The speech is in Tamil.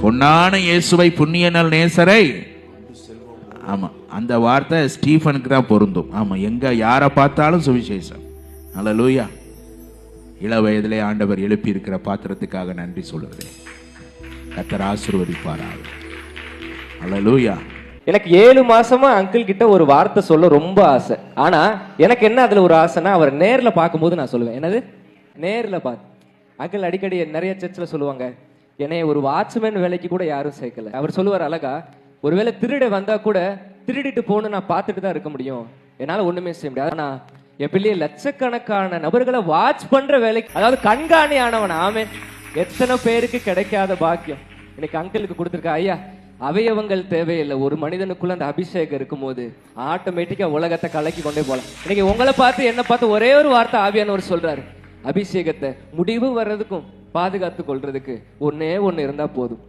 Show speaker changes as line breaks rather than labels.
பொன்னான இயேசுவை புண்ணிய நல் நேசரை. ஆமா, அந்த வார்த்தை ஸ்டீஃபனுக்கு தான் பொருந்தும். ஆமா, எங்க யாரை பார்த்தாலும் சுவிசேஷம். அல்லேலூயா. இள வயதிலே ஆண்டவர் எழுப்பி இருக்கிற பாத்திரத்துக்காக நன்றி சொல்லுகிறேன். கர்த்தர் ஆசீர்வதிப்பாராக. அல்லேலூயா.
எனக்கு 7 மாசமா அங்கிள் கிட்ட ஒரு வார்த்தை சொல்ல ரொம்ப ஆசை. ஆனா எனக்கு என்ன அதுல ஒரு ஆசைன்னா, அவர் நேர்ல பார்க்கும்போது நான் சொல்லுவேன். என்னது? நேர்ல பார்த்து. அங்கிள் அடிக்கடி நிறைய சர்ச்சில் சொல்லுவாங்க, என்னைய ஒரு வாட்ச்மேன் வேலைக்கு கூட யாரும் சேர்க்கல. அவர் சொல்லுவார் அழகா, ஒருவேளை திருட வந்தா கூட திருடிட்டு போகணும் நான் பார்த்துட்டு தான் இருக்க முடியும், என்னால ஒண்ணுமே செய்ய முடியாது. ஆனா என் பிள்ளைய லட்சக்கணக்கான நபர்களை வாட்ச் பண்ற வேலைக்கு, அதாவது கண்காணி ஆனவன். ஆமென். எத்தனை பேருக்கு கிடைக்காத பாக்கியம் இன்னைக்கு அங்கிளுக்கு கொடுத்துருக்கா. ஐயா, அவயவங்கள் தேவையில்லை, ஒரு மனிதனுக்குள்ள அந்த அபிஷேகம் இருக்கும் போது ஆட்டோமேட்டிக்கா உலகத்தை கலக்கி கொண்டே போலாம். இன்னைக்கு உங்களை பார்த்து என்ன பார்த்து ஒரே ஒரு வார்த்தை ஆவியானவர் சொல்றாரு, அபிஷேகத்தை முடிவு வர்றதுக்கும் பாதுகாத்து கொள்றதுக்கு ஒன்னே ஒண்ணு இருந்தா போதும்.